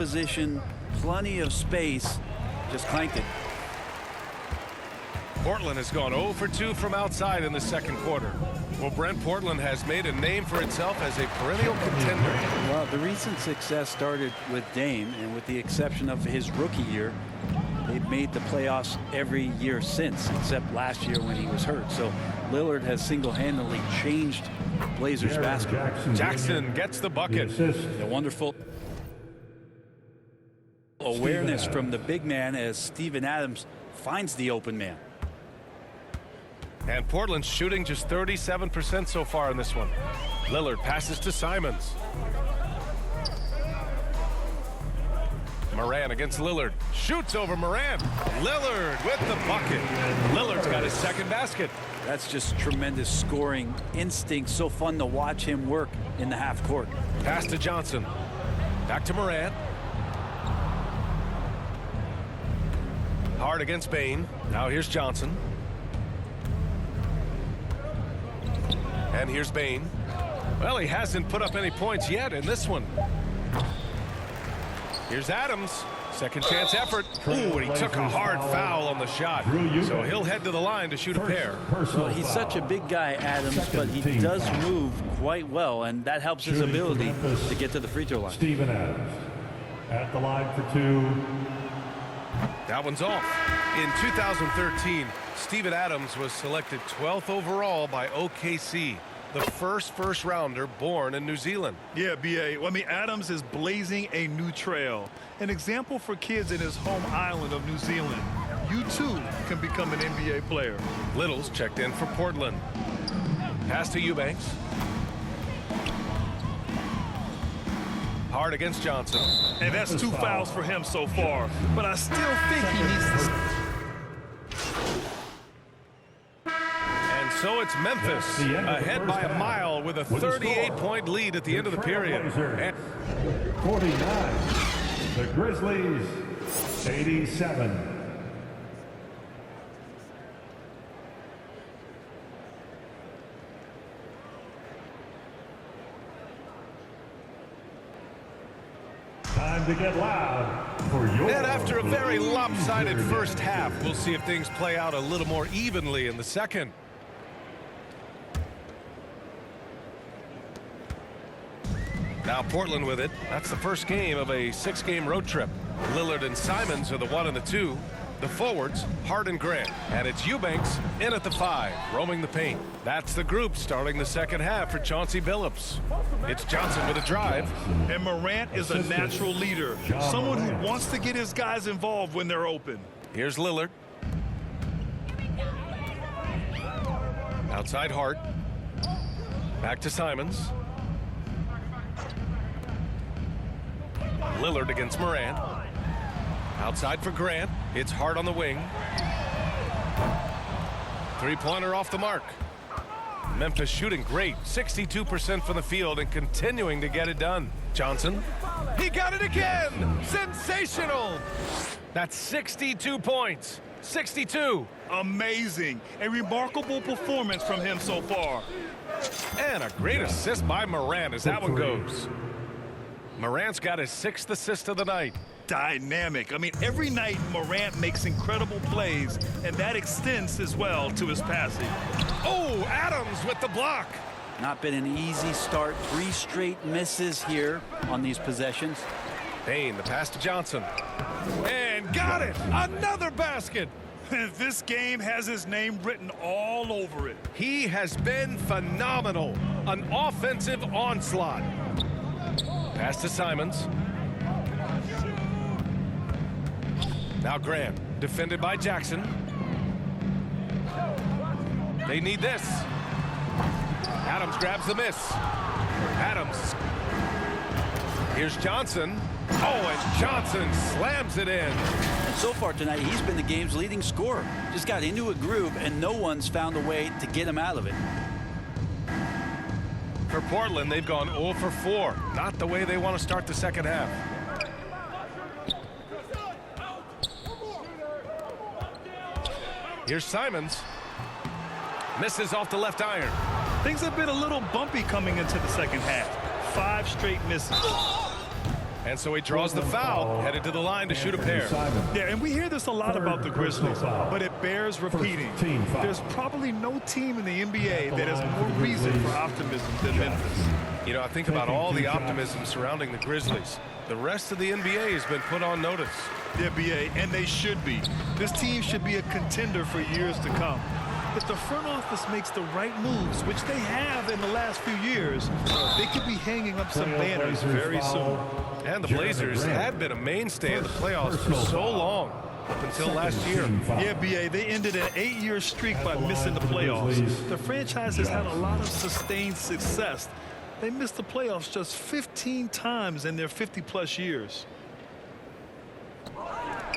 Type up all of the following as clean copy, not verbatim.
Position, plenty of space, just clanked it. Portland has gone 0 for 2 from outside in the second quarter. Well, Brent, Portland has made a name for itself as a perennial contender. Well, the recent success started with Dame, and with the exception of his rookie year, they've made the playoffs every year since, except last year when he was hurt. So Lillard has single-handedly changed Blazers basketball. Jackson gets the bucket. A wonderful awareness from the big man as Steven Adams finds the open man. And Portland's shooting just 37% so far in this one. Lillard passes to Simons. Moran against Lillard. Shoots over Moran. Lillard with the bucket. Lillard's got his second basket. That's just tremendous scoring instinct. So fun to watch him work in the half court. Pass to Johnson. Back to Moran. Hard against Bain. Now here's Johnson. And here's Bain. Well, he hasn't put up any points yet in this one. Here's Adams. Second chance effort. Ooh, and he took a hard foul on the shot. So he'll head to the line to shoot a pair. Well, he's such a big guy, Adams, but he does move quite well, and that helps his ability to get to the free throw line. Steven Adams at the line for two. That one's off. In 2013, Steven Adams was selected 12th overall by OKC, the first rounder born in New Zealand. Yeah, B.A. Well, I mean, Adams is blazing a new trail. An example for kids in his home island of New Zealand. You, too, can become an NBA player. Little's checked in for Portland. Pass to Eubanks. Hard against Johnson. And that's 2 fouls for him so far. But I still think he needs to... And so it's Memphis ahead by a mile with a 38-point lead at the end of the period. And 49. The Grizzlies, 87. Time to get loud for your... And after a very lopsided first half, we'll see if things play out a little more evenly in the second. Now Portland with it. That's the first game of a 6-game road trip. Lillard and Simons are the 1 and the 2. The forwards, Hart and Grant. And it's Eubanks in at the 5, roaming the paint. That's the group starting the second half for Chauncey Billups. It's Johnson with a drive. And Morant is a natural leader. Someone who wants to get his guys involved when they're open. Here's Lillard. Outside Hart. Back to Simons. Lillard against Moran. Outside for Grant. It's Hart on the wing. Three-pointer off the mark. Memphis shooting great. 62% from the field and continuing to get it done. Johnson. He got it again. Sensational. That's 62 points. 62. Amazing. A remarkable performance from him so far. And a great assist by Moran as that one goes. Morant's got his 6th assist of the night. Dynamic. I mean, every night Morant makes incredible plays, and that extends as well to his passing. Oh, Adams with the block. Not been an easy start. 3 straight misses here on these possessions. Bain, the pass to Johnson. And got it. Another basket. This game has his name written all over it. He has been phenomenal. An offensive onslaught. Pass to Simons. Now Grant, defended by Jackson. They need this. Adams grabs the miss. Adams. Here's Johnson. Oh, and Johnson slams it in. And so far tonight, he's been the game's leading scorer. Just got into a groove, and no one's found a way to get him out of it. For Portland, they've gone 0 for 4. Not the way they want to start the second half. Here's Simons. Misses off the left iron. Things have been a little bumpy coming into the second half. 5 straight misses. And so he draws the foul, headed to the line to shoot a pair. Yeah, and we hear this a lot about the Grizzlies, but it bears repeating. There's probably no team in the NBA that has more reason for optimism than Memphis. You know, I think about all the optimism surrounding the Grizzlies. The rest of the NBA has been put on notice. The NBA, and they should be. This team should be a contender for years to come. If the front office makes the right moves, which they have in the last few years, they could be hanging up some banners very soon. And the Blazers had been a mainstay of the playoffs for so long, up until last year. Yeah, B.A., they ended an 8-year streak by missing the playoffs. The franchise has had a lot of sustained success. They missed the playoffs just 15 times in their 50-plus years.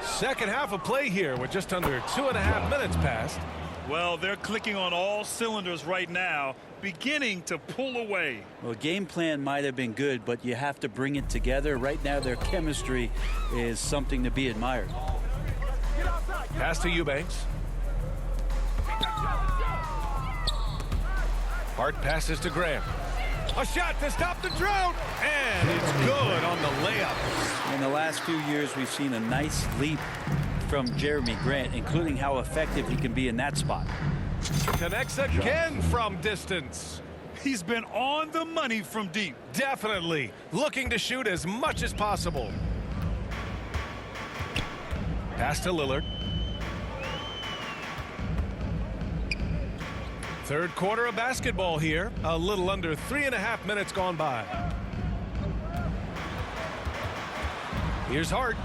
Second half of play here with just under 2.5 minutes passed. Well, they're clicking on all cylinders right now, beginning to pull away. Well, game plan might have been good, but you have to bring it together. Right now, their chemistry is something to be admired. Pass to Eubanks. Hart passes to Graham. A shot to stop the drought, and it's good on the layup. In the last few years, we've seen a nice leap from Jeremy Grant, including how effective he can be in that spot. Connects again from distance. He's been on the money from deep. Definitely looking to shoot as much as possible. Pass to Lillard. Third quarter of basketball here. A little under 3.5 minutes gone by. Here's Hart.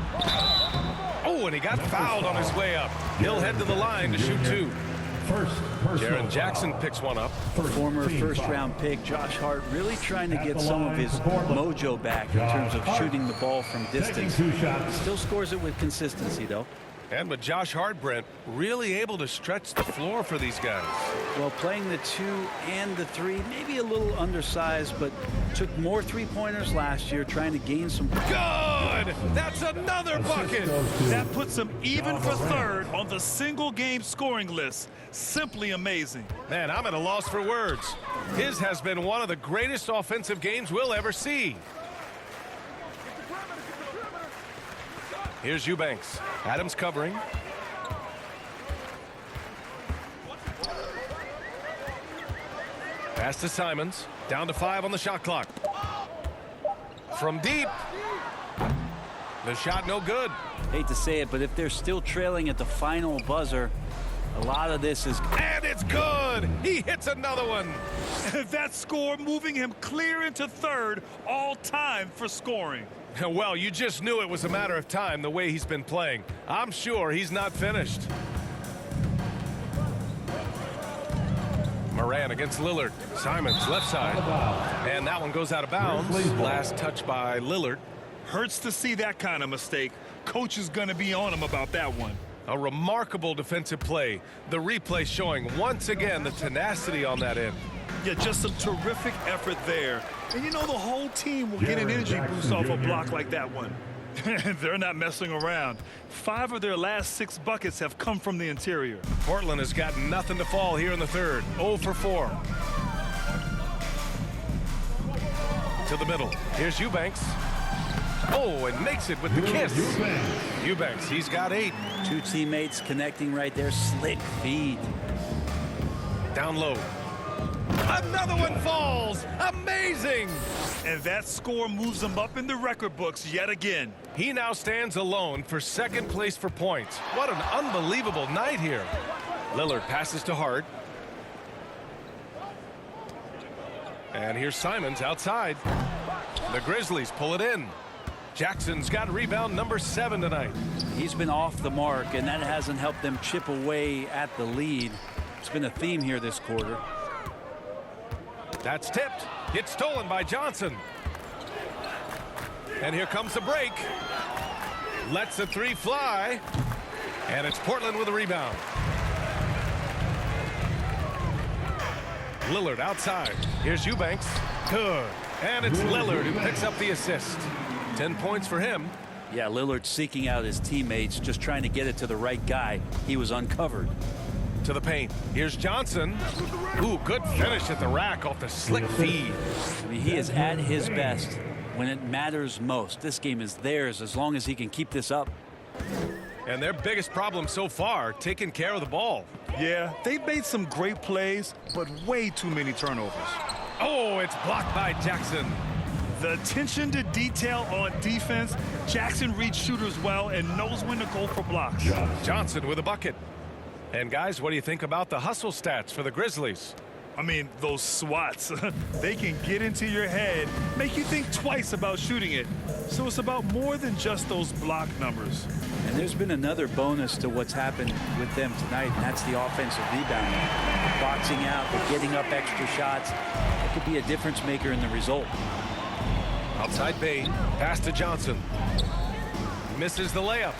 Oh, and he got fouled on his way up. He'll head to the line to shoot two. Jaren Jackson picks one up. Former first-round pick Josh Hart really trying to get some of his mojo back in terms of shooting the ball from distance. Still scores it with consistency, though. And with Josh Hart, Brent, really able to stretch the floor for these guys. Well, playing the 2 and the 3, maybe a little undersized, but took more three-pointers last year, trying to gain some. Good! That's another bucket! That puts him even for third on the single-game scoring list. Simply amazing. Man, I'm at a loss for words. His has been one of the greatest offensive games we'll ever see. Here's Eubanks. Adams covering. Pass to Simons. Down to 5 on the shot clock. From deep. The shot no good. Hate to say it, but if they're still trailing at the final buzzer, a lot of this is. And it's good! He hits another one. That score moving him clear into third all time for scoring. Well, you just knew it was a matter of time the way he's been playing. I'm sure he's not finished. Moran against Lillard. Simons left side. And that one goes out of bounds. Last touch by Lillard. Hurts to see that kind of mistake. Coach is going to be on him about that one. A remarkable defensive play. The replay showing once again the tenacity on that end. Yeah, just some terrific effort there. And you know the whole team will get an energy boost off a block like that one. They're not messing around. 5 of their last 6 buckets have come from the interior. Portland has got nothing to fall here in the third. 0 for 4. To the middle. Here's Eubanks. Oh, and makes it with the kiss. Eubanks, he's got 8. 2 teammates connecting right there. Slick feed. Down low. Another one falls. Amazing. And that score moves him up in the record books yet again. He now stands alone for second place for points. What an unbelievable night here. Lillard passes to Hart. And here's Simons outside. The Grizzlies pull it in. Jackson's got rebound number 7 tonight. He's been off the mark, and that hasn't helped them chip away at the lead. It's been a theme here this quarter. That's tipped. It's stolen by Johnson. And here comes the break. Lets the 3 fly. And it's Portland with a rebound. Lillard outside. Here's Eubanks. Good. And it's Lillard who picks up the assist. 10 points for him. Yeah, Lillard seeking out his teammates, just trying to get it to the right guy. He was uncovered. To the paint. Here's Johnson. Ooh, good finish at the rack off the slick feed. I mean, he is at his best when it matters most. This game is theirs as long as he can keep this up. And their biggest problem so far, taking care of the ball. Yeah, they've made some great plays, but way too many turnovers. Oh, it's blocked by Jackson. The attention to detail on defense. Jackson reads shooters well and knows when to go for blocks. Johnson with a bucket. And guys, what do you think about the hustle stats for the Grizzlies? I mean, those swats, they can get into your head, make you think twice about shooting it. So it's about more than just those block numbers. And there's been another bonus to what's happened with them tonight, and that's the offensive rebounding. Boxing out, but getting up extra shots. It could be a difference maker in the result. Outside Bain, pass to Johnson. Misses the layup.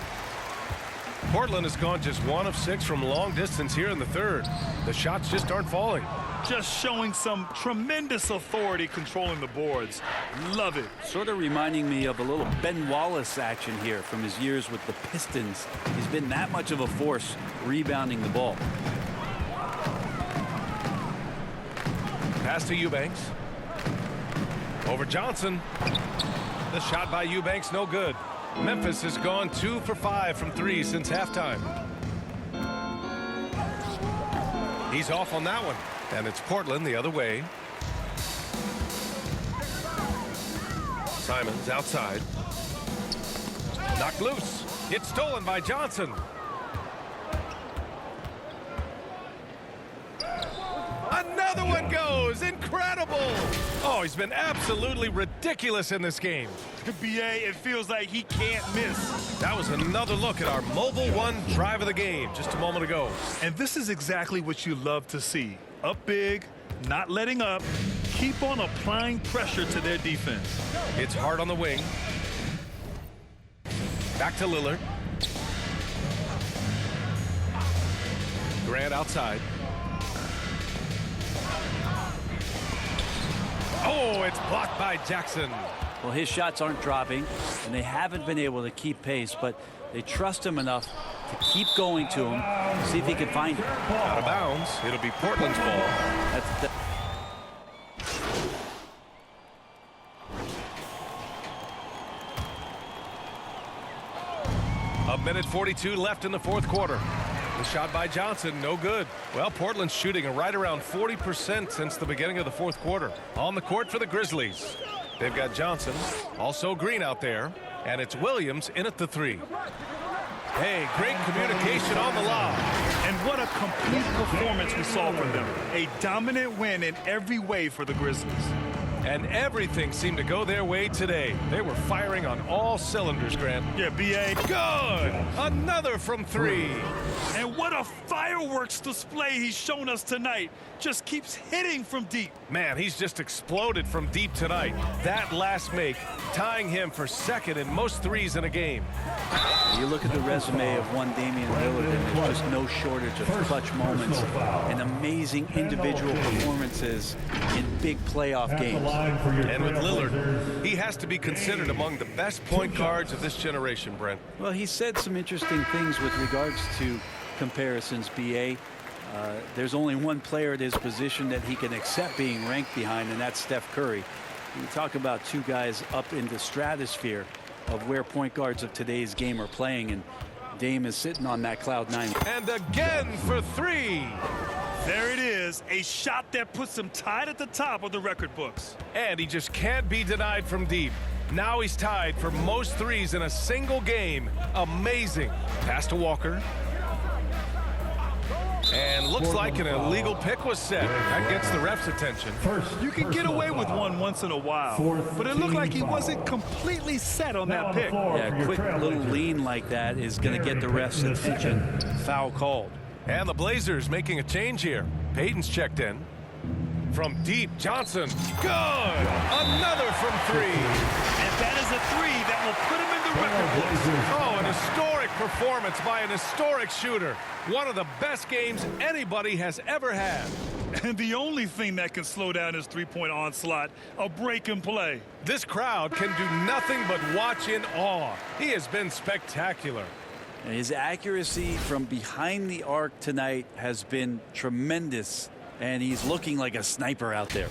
Portland has gone just 1 of 6 from long distance here in the third. The shots just aren't falling. Just showing some tremendous authority controlling the boards. Love it. Sort of reminding me of a little Ben Wallace action here from his years with the Pistons. He's been that much of a force rebounding the ball. Pass to Eubanks. Over Johnson. The shot by Eubanks, no good. Memphis has gone 2 for 5 from 3 since halftime. He's off on that one. And it's Portland the other way. Simons outside. Knocked loose. It's stolen by Johnson. Another one goes. Incredible. Oh, he's been absolutely ridiculous in this game. BA, it feels like he can't miss. That was another look at our Mobile One drive of the game just a moment ago. And this is exactly what you love to see. Up big, not letting up, keep on applying pressure to their defense. It's hard on the wing. Back to Lillard. Grant outside. Oh, it's blocked by Jackson. Well, his shots aren't dropping, and they haven't been able to keep pace, but they trust him enough to keep going to him, see if he can find it. Out of bounds. It'll be Portland's ball. That's A minute 42 left in the fourth quarter. The shot by Johnson, no good. Well, Portland's shooting right around 40% since the beginning of the fourth quarter. On the court for the Grizzlies. They've got Johnson, also Green out there, and it's Williams in at the 3. Hey, great communication on the lob. And what a complete performance we saw from them. A dominant win in every way for the Grizzlies. And everything seemed to go their way today. They were firing on all cylinders, Grant. Yeah, BA. Good! Another from 3. And what a fireworks display he's shown us tonight. Just keeps hitting from deep. Man, he's just exploded from deep tonight. That last make, tying him for second in most threes in a game. You look at the resume of one Damian Lillard, and there's just no shortage of clutch moments and amazing individual performances in big playoff games. And with Lillard, he has to be considered among the best point guards of this generation, Brent. Well, he said some interesting things with regards to comparisons, BA. There's only one player at his position that he can accept being ranked behind, and that's Steph Curry. You talk about two guys up in the stratosphere of where point guards of today's game are playing, and Dame is sitting on that cloud 9. And again for 3. There it is, a shot that puts him tied at the top of the record books. And he just can't be denied from deep. Now he's tied for most threes in a single game. Amazing. Pass to Walker. And looks like an illegal pick was set. That gets the ref's attention. You can get away with one once in a while, but it looked like he wasn't completely set on that pick. Yeah, a quick little lean like that is going to get the ref's attention. Foul called. And the Blazers making a change here. Payton's checked in. From deep, Johnson. Good! Another from 3. And that is a 3 that will put him in the record books. Oh, an historic performance by an historic shooter. One of the best games anybody has ever had. And the only thing that can slow down his three-point onslaught, a break and play. This crowd can do nothing but watch in awe. He has been spectacular. And his accuracy from behind the arc tonight has been tremendous, and he's looking like a sniper out there.